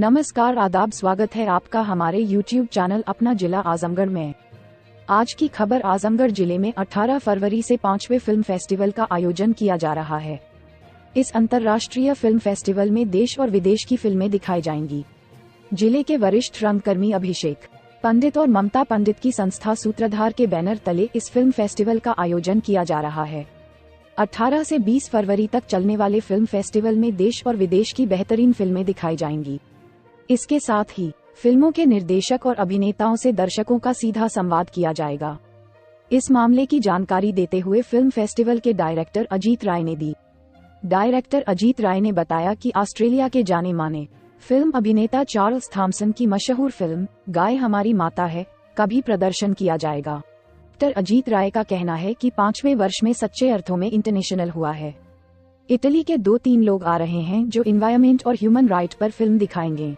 नमस्कार, आदाब, स्वागत है आपका हमारे YouTube चैनल अपना जिला आजमगढ़ में। आज की खबर, आजमगढ़ जिले में 18 फरवरी से 5वें फिल्म फेस्टिवल का आयोजन किया जा रहा है। इस अंतर्राष्ट्रीय फिल्म फेस्टिवल में देश और विदेश की फिल्में दिखाई जाएंगी। जिले के वरिष्ठ रंगकर्मी अभिषेक पंडित और ममता पंडित की संस्था सूत्रधार के बैनर तले इस फिल्म फेस्टिवल का आयोजन किया जा रहा है। 18 से 20 फरवरी तक चलने वाले फिल्म फेस्टिवल में देश और विदेश की बेहतरीन फिल्में दिखाई जाएंगी। इसके साथ ही फिल्मों के निर्देशक और अभिनेताओं से दर्शकों का सीधा संवाद किया जाएगा। इस मामले की जानकारी देते हुए फिल्म फेस्टिवल के डायरेक्टर अजीत राय ने दी। डायरेक्टर अजीत राय ने बताया कि ऑस्ट्रेलिया के जाने माने फिल्म अभिनेता चार्ल्स थॉमसन की मशहूर फिल्म गाय हमारी माता है का भी प्रदर्शन किया जाएगा। डायरेक्टर अजीत राय का कहना है कि 5वें वर्ष में सच्चे अर्थों में इंटरनेशनल हुआ है। इटली के 2-3 लोग आ रहे हैं जो एनवायरनमेंट और ह्यूमन राइट पर फिल्म दिखाएंगे।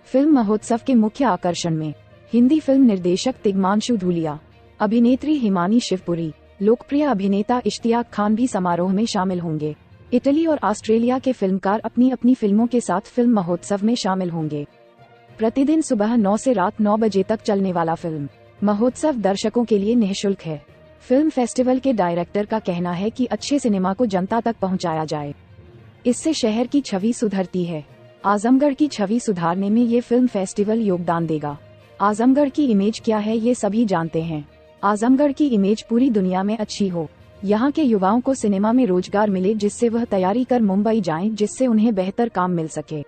फिल्म महोत्सव के मुख्य आकर्षण में हिंदी फिल्म निर्देशक तिग्मांशु धूलिया, अभिनेत्री हिमानी शिवपुरी, लोकप्रिय अभिनेता इश्तियाक खान भी समारोह में शामिल होंगे। इटली और ऑस्ट्रेलिया के फिल्मकार अपनी अपनी फिल्मों के साथ फिल्म महोत्सव में शामिल होंगे। प्रतिदिन सुबह 9 से रात 9 बजे तक चलने वाला फिल्म महोत्सव दर्शकों के लिए निःशुल्क है। फिल्म फेस्टिवल के डायरेक्टर का कहना है कि अच्छे सिनेमा को जनता तक पहुंचाया जाए, इससे शहर की छवि सुधरती है। आजमगढ़ की छवि सुधारने में ये फिल्म फेस्टिवल योगदान देगा। आजमगढ़ की इमेज क्या है ये सभी जानते हैं। आजमगढ़ की इमेज पूरी दुनिया में अच्छी हो, यहाँ के युवाओं को सिनेमा में रोजगार मिले जिससे वह तैयारी कर मुंबई जाएं, जिससे उन्हें बेहतर काम मिल सके।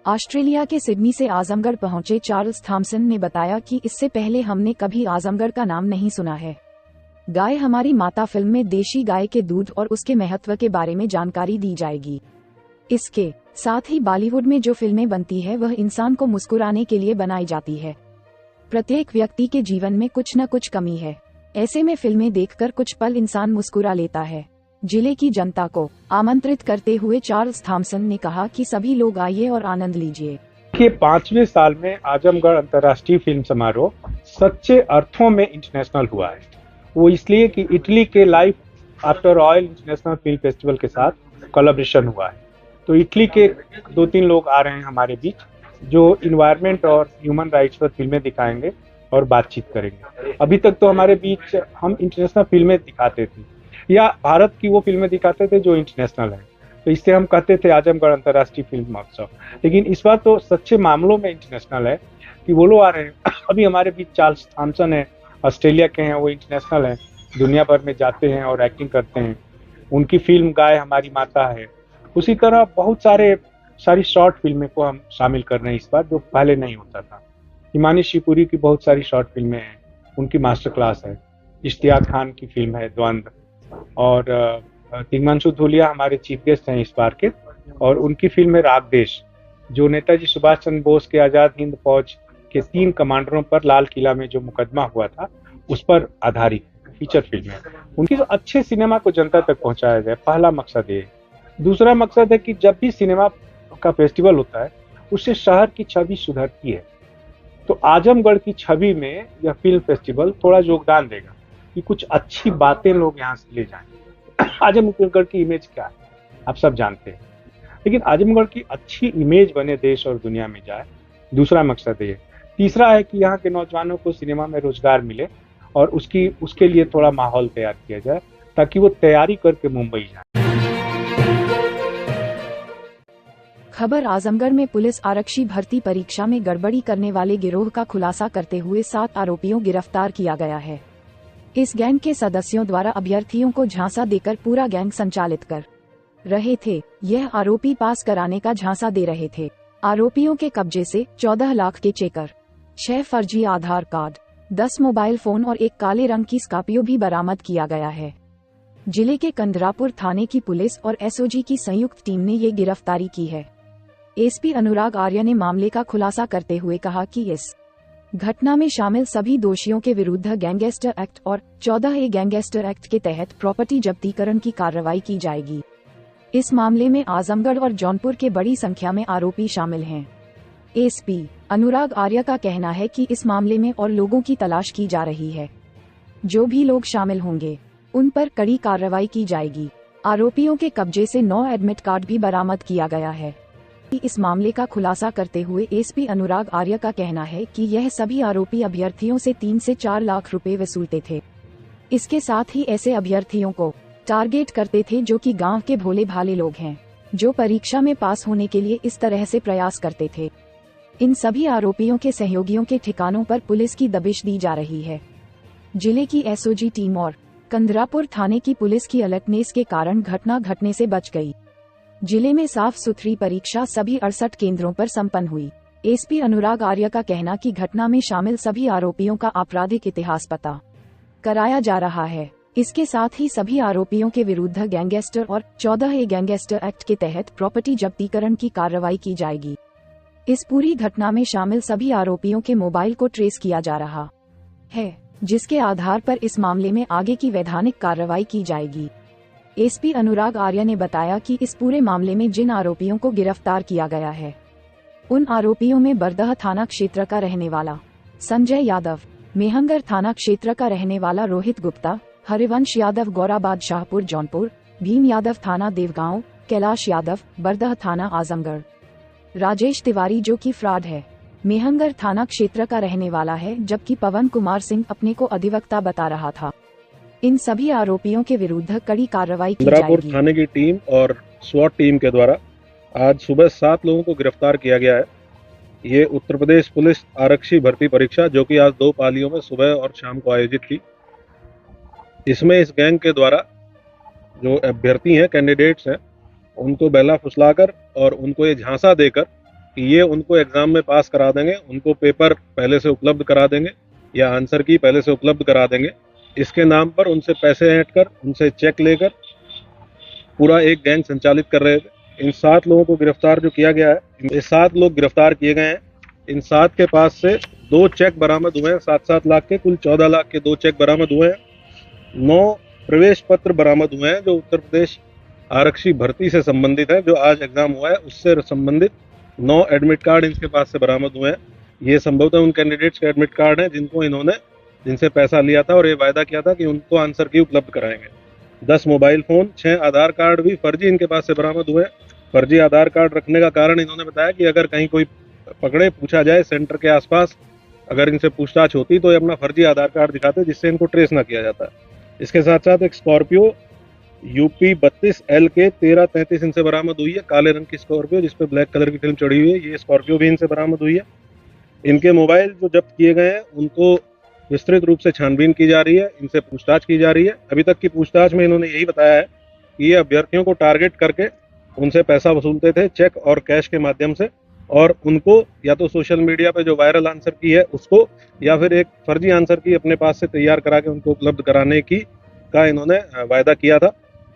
ऑस्ट्रेलिया के सिडनी से आजमगढ़ पहुंचे चार्ल्स थॉमसन ने बताया कि इससे पहले हमने कभी आजमगढ़ का नाम नहीं सुना है। गाय हमारी माता फिल्म में देशी गाय के दूध और उसके महत्व के बारे में जानकारी दी जाएगी। इसके साथ ही बॉलीवुड में जो फिल्में बनती है वह इंसान को मुस्कुराने के लिए बनाई जाती है। प्रत्येक व्यक्ति के जीवन में कुछ न कुछ कमी है, ऐसे में फिल्में देखकर कुछ पल इंसान मुस्कुरा लेता है। जिले की जनता को आमंत्रित करते हुए चार्ल्स थॉमसन ने कहा कि सभी लोग आइए और आनंद लीजिए। के 5वें साल में आजमगढ़ अंतर्राष्ट्रीय फिल्म समारोह सच्चे अर्थों में इंटरनेशनल हुआ है। वो इसलिए कि इटली के life after oil international film festival के साथ कोलैबोरेशन हुआ है। तो इटली के 2-3 लोग आ रहे हैं हमारे बीच, जो इन्वायरमेंट और ह्यूमन राइट्स पर फिल्में दिखाएंगे और बातचीत करेंगे। अभी तक तो हमारे बीच हम इंटरनेशनल फिल्में दिखाते थे या भारत की वो फिल्में दिखाते थे जो इंटरनेशनल है, तो इससे हम कहते थे आजमगढ़ अंतर्राष्ट्रीय फिल्म महोत्सव। लेकिन इस बार तो सच्चे मामलों में इंटरनेशनल है कि वो लोग आ रहे हैं। अभी हमारे बीच चार्ल्स थॉमसन है, ऑस्ट्रेलिया के हैं, वो इंटरनेशनल है, दुनिया भर में जाते हैं और एक्टिंग करते हैं। उनकी फिल्म गाय हमारी माता है। उसी तरह बहुत सारी शॉर्ट फिल्में को हम शामिल कर रहे हैं इस बार, जो पहले नहीं होता था। हिमानी शिवपुरी की बहुत सारी शॉर्ट फिल्में हैं, उनकी मास्टर क्लास है। इश्तियाक खान की फिल्म है द्वंद्व, और तिग्मांशु धूलिया हमारे चीफ गेस्ट हैं इस बार के, और उनकी फिल्म है राग देश, जो नेताजी सुभाष चंद्र बोस के आजाद हिंद फौज के 3 कमांडरों पर लाल किला में जो मुकदमा हुआ था उस पर आधारित फीचर फिल्म है। उनकी जो अच्छे सिनेमा को जनता तक पहुंचाया जाए, पहला मकसद ये। दूसरा मकसद है कि जब भी सिनेमा का फेस्टिवल होता है उससे शहर की छवि सुधरती है। तो आजमगढ़ की छवि में यह फिल्म फेस्टिवल थोड़ा योगदान देगा कि कुछ अच्छी बातें लोग यहाँ से ले जाएं। आजमगढ़ की इमेज क्या है आप सब जानते हैं, लेकिन आजमगढ़ की अच्छी इमेज बने, देश और दुनिया में जाए, दूसरा मकसद है। तीसरा है कि यहाँ के नौजवानों को सिनेमा में रोजगार मिले और उसके लिए थोड़ा माहौल तैयार किया जाए ताकि वो तैयारी करके मुंबई जाए। खबर, आजमगढ़ में पुलिस आरक्षी भर्ती परीक्षा में गड़बड़ी करने वाले गिरोह का खुलासा करते हुए 7 आरोपियों गिरफ्तार किया गया है। इस गैंग के सदस्यों द्वारा अभ्यर्थियों को झांसा देकर पूरा गैंग संचालित कर रहे थे। यह आरोपी पास कराने का झांसा दे रहे थे। आरोपियों के कब्जे से 14 लाख के चेकर, 6 फर्जी आधार कार्ड, 10 मोबाइल फोन और एक काले रंग की स्कॉर्पियो भी बरामद किया गया है। जिले के कंदरापुर थाने की पुलिस और एसओजी की संयुक्त टीम ने ये गिरफ्तारी की है। एसपी अनुराग आर्य ने मामले का खुलासा करते हुए कहा कि इस घटना में शामिल सभी दोषियों के विरुद्ध गैंगस्टर एक्ट और 14A गैंगस्टर एक्ट के तहत प्रॉपर्टी जब्तीकरण की कार्रवाई की जाएगी। इस मामले में आजमगढ़ और जौनपुर के बड़ी संख्या में आरोपी शामिल हैं। एसपी अनुराग आर्य का कहना है कि इस मामले में और लोगों की तलाश की जा रही है। जो भी लोग शामिल होंगे उन पर कड़ी कार्रवाई की जाएगी। आरोपियों के कब्जे से 9 एडमिट कार्ड भी बरामद किया गया है। इस मामले का खुलासा करते हुए एसपी अनुराग आर्य का कहना है कि यह सभी आरोपी अभ्यर्थियों से 3 से 4 लाख रुपए वसूलते थे। इसके साथ ही ऐसे अभ्यर्थियों को टारगेट करते थे जो कि गांव के भोले भाले लोग हैं, जो परीक्षा में पास होने के लिए इस तरह से प्रयास करते थे। इन सभी आरोपियों के सहयोगियों के ठिकानों पर पुलिस की दबिश दी जा रही है। जिले की एसओजी टीम और कंदरापुर थाने की पुलिस की अलर्टनेस के कारण घटना घटने से बच गई। जिले में साफ सुथरी परीक्षा सभी 68 केंद्रों पर संपन्न हुई। एसपी अनुराग आर्य का कहना कि घटना में शामिल सभी आरोपियों का आपराधिक इतिहास पता कराया जा रहा है। इसके साथ ही सभी आरोपियों के विरुद्ध गैंगस्टर और 14A गैंगस्टर एक्ट के तहत प्रॉपर्टी जब्तीकरण की कार्रवाई की जाएगी। इस पूरी घटना में शामिल सभी आरोपियों के मोबाइल को ट्रेस किया जा रहा है, जिसके आधार पर इस मामले में आगे की वैधानिक कार्रवाई की जाएगी। एसपी अनुराग आर्य ने बताया कि इस पूरे मामले में जिन आरोपियों को गिरफ्तार किया गया है, उन आरोपियों में बरदह थाना क्षेत्र का रहने वाला संजय यादव, मेहंगर थाना क्षेत्र का रहने वाला रोहित गुप्ता, हरिवंश यादव गौराबाद शाहपुर जौनपुर, भीम यादव थाना देवगांव, कैलाश यादव बरदह थाना आजमगढ़, राजेश तिवारी जो कि फ्रॉड है, मेहंगर थाना क्षेत्र का रहने वाला है, जबकि पवन कुमार सिंह अपने को अधिवक्ता बता रहा था। इन सभी आरोपियों के विरुद्ध कड़ी कार्रवाई की जाएगी। थाने की टीम और स्वाट टीम के द्वारा आज सुबह 7 लोगों को गिरफ्तार किया गया है। ये उत्तर प्रदेश पुलिस आरक्षी भर्ती परीक्षा जो कि आज 2 पालियों में सुबह और शाम को आयोजित थी। इसमें इस गैंग के द्वारा जो अभ्यर्थी हैं, कैंडिडेट्स हैं, उनको बहला फुसलाकर और उनको ये झांसा देकर कि ये उनको एग्जाम में पास करा देंगे, उनको पेपर पहले से उपलब्ध करा देंगे या आंसर की पहले से उपलब्ध करा देंगे। इसके नाम पर उनसे पैसे ऐंठ कर, उनसे चेक लेकर पूरा एक गैंग संचालित कर रहे थे। इन 7 लोगों को गिरफ्तार जो किया गया है, ये 7 लोग गिरफ्तार किए गए हैं। इन 7 के पास से 2 चेक बरामद हुए हैं, 7-7 लाख के, कुल 14 लाख के 2 चेक बरामद हुए हैं। 9 प्रवेश पत्र बरामद हुए हैं जो उत्तर प्रदेश आरक्षी भर्ती से संबंधित है, जो आज एग्जाम हुआ है उससे संबंधित 9 एडमिट कार्ड इनके पास से बरामद हुए हैं। ये संभवतः उन कैंडिडेट्स के एडमिट कार्ड हैं जिनसे पैसा लिया था और ये वायदा किया था कि उनको आंसर की उपलब्ध कराएंगे। 10 मोबाइल फोन, 6 आधार कार्ड भी फर्जी इनके पास से बरामद हुए। फर्जी आधार कार्ड रखने का कारण इन्होंने बताया कि अगर कहीं कोई पकड़े, पूछा जाए सेंटर के आसपास, अगर इनसे पूछताछ होती तो ये अपना फर्जी आधार कार्ड दिखाते जिससे इनको ट्रेस ना किया जाता। इसके साथ साथ एक स्कॉर्पियो यूपी 32 LK 1333 इनसे बरामद हुई है, काले रंग की स्कॉर्पियो जिसपे ब्लैक कलर की फिल्म चढ़ी हुई है। ये स्कॉर्पियो भी इनसे बरामद हुई है। इनके मोबाइल जो जब्त किए गए हैं उनको विस्तृत रूप से छानबीन की जा रही है, इनसे पूछताछ की जा रही है। अभी तक की पूछताछ में इन्होंने यही बताया है कि ये अभ्यर्थियों को टारगेट करके उनसे पैसा वसूलते थे चेक और कैश के माध्यम से, और उनको या तो सोशल मीडिया पे जो वायरल आंसर की है उसको, या फिर एक फर्जी आंसर की अपने पास से तैयार करा के उनको उपलब्ध कराने की का इन्होंने वायदा किया था।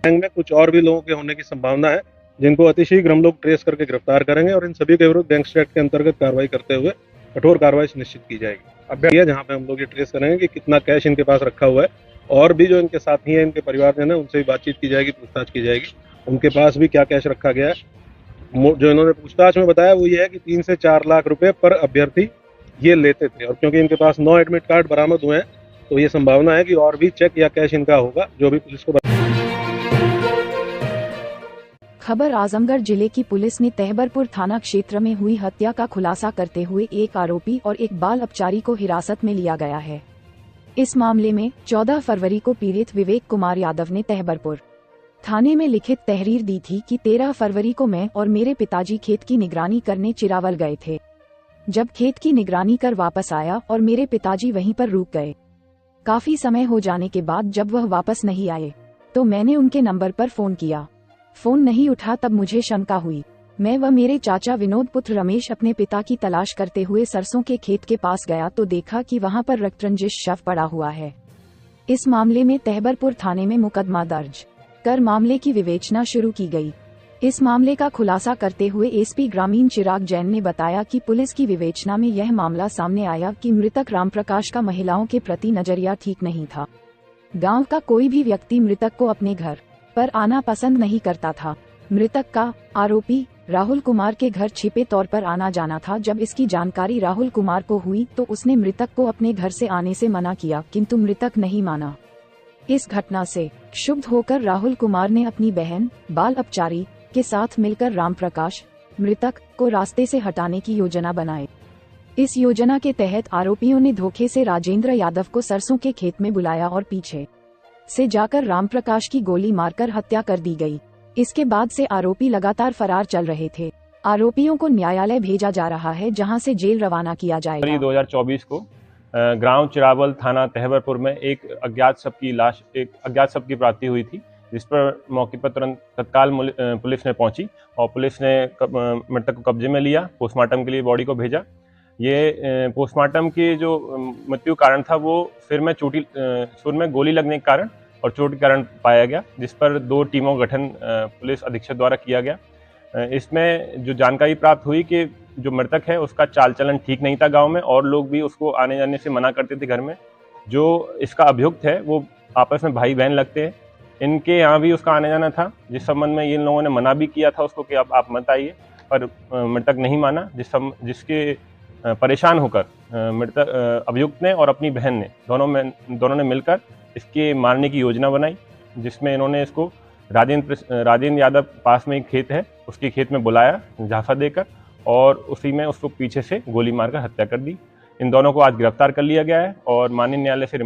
गैंग में कुछ और भी लोगों के होने की संभावना है, जिनको अतिशीघ्र हम लोग ट्रेस करके गिरफ्तार करेंगे और इन सभी के विरुद्ध गैंगस्टर एक्ट के अंतर्गत कार्रवाई करते हुए कठोर कार्रवाई सुनिश्चित की जाएगी। अभ्यर्थी जहाँ पे हम लोग ये ट्रेस करेंगे कि कितना कैश इनके पास रखा हुआ है, और भी जो इनके साथी हैं, इनके परिवारजन है, उनसे भी बातचीत की जाएगी, पूछताछ की जाएगी, उनके पास भी क्या कैश रखा गया है। जो इन्होंने पूछताछ में बताया वो ये है कि 3 से 4 लाख रुपए पर अभ्यर्थी ये लेते थे, और क्योंकि इनके पास 9 एडमिट कार्ड बरामद हुए हैं तो ये संभावना है कि और भी चेक या कैश इनका होगा, जो भी पुलिस को। खबर आजमगढ़ जिले की पुलिस ने तहबरपुर थाना क्षेत्र में हुई हत्या का खुलासा करते हुए एक आरोपी और एक बाल अपचारी को हिरासत में लिया गया है। इस मामले में 14 फरवरी को पीड़ित विवेक कुमार यादव ने तहबरपुर थाने में लिखित तहरीर दी थी कि 13 फरवरी को मैं और मेरे पिताजी खेत की निगरानी करने चिरावल गए थे। जब खेत की निगरानी कर वापस आया और मेरे पिताजी वहीं पर रुक गए। काफी समय हो जाने के बाद जब वह वापस नहीं आए तो मैंने उनके नंबर पर फोन किया। फोन नहीं उठा तब मुझे शंका हुई। मैं व मेरे चाचा विनोद पुत्र रमेश अपने पिता की तलाश करते हुए सरसों के खेत के पास गया तो देखा कि वहां पर रक्तरंजिश शव पड़ा हुआ है। इस मामले में तहबरपुर थाने में मुकदमा दर्ज कर मामले की विवेचना शुरू की गई। इस मामले का खुलासा करते हुए एसपी ग्रामीण चिराग जैन ने बताया कि पुलिस की विवेचना में यह मामला सामने आया कि मृतक रामप्रकाश का महिलाओं के प्रति नजरिया ठीक नहीं था। गांव का कोई भी व्यक्ति मृतक को अपने घर पर आना पसंद नहीं करता था। मृतक का आरोपी राहुल कुमार के घर छिपे तौर पर आना जाना था। जब इसकी जानकारी राहुल कुमार को हुई तो उसने मृतक को अपने घर से आने से मना किया, किंतु मृतक नहीं माना। इस घटना से क्षुब्ध होकर राहुल कुमार ने अपनी बहन बाल अपचारी के साथ मिलकर रामप्रकाश मृतक को रास्ते से हटाने की योजना बनाई। इस योजना के तहत आरोपियों ने धोखे से राजेंद्र यादव को सरसों के खेत में बुलाया और पीछे से जाकर रामप्रकाश की गोली मारकर हत्या कर दी गई। इसके बाद से आरोपी लगातार फरार चल रहे थे। आरोपियों को न्यायालय भेजा जा रहा है, जहां से जेल रवाना किया जाएगा। 2024 को ग्राम चिरावल थाना तहवरपुर में एक अज्ञात शव की प्राप्ति हुई थी, जिस पर मौके पर तुरंत तत्काल पुलिस ने पहुंची और पुलिस ने मृतक को कब्जे में लिया। पोस्टमार्टम के लिए बॉडी को भेजा। ये पोस्टमार्टम की जो मृत्यु कारण था वो सिर में गोली लगने के कारण और चोट के कारण पाया गया, जिस पर 2 टीमों का गठन पुलिस अधीक्षक द्वारा किया गया। इसमें जो जानकारी प्राप्त हुई कि जो मृतक है उसका चाल चलन ठीक नहीं था गांव में, और लोग भी उसको आने जाने से मना करते थे घर में। जो इसका अभियुक्त है वो आपस में भाई बहन लगते हैं। इनके यहाँ भी उसका आने जाना था, जिस संबंध में इन लोगों ने मना भी किया था उसको कि अब आप मत आइए, पर मृतक नहीं माना, जिसके परेशान होकर मृतक अभियुक्त ने और अपनी बहन ने दोनों ने मिलकर इसके मारने की योजना बनाई, जिसमें इन्होंने इसको राजेंद्र यादव पास में एक खेत है, उसके खेत में बुलाया झांसा देकर, और उसी में उसको पीछे से गोली मारकर हत्या कर दी। इन दोनों को आज गिरफ्तार कर लिया गया है और माननीय न्यायालय से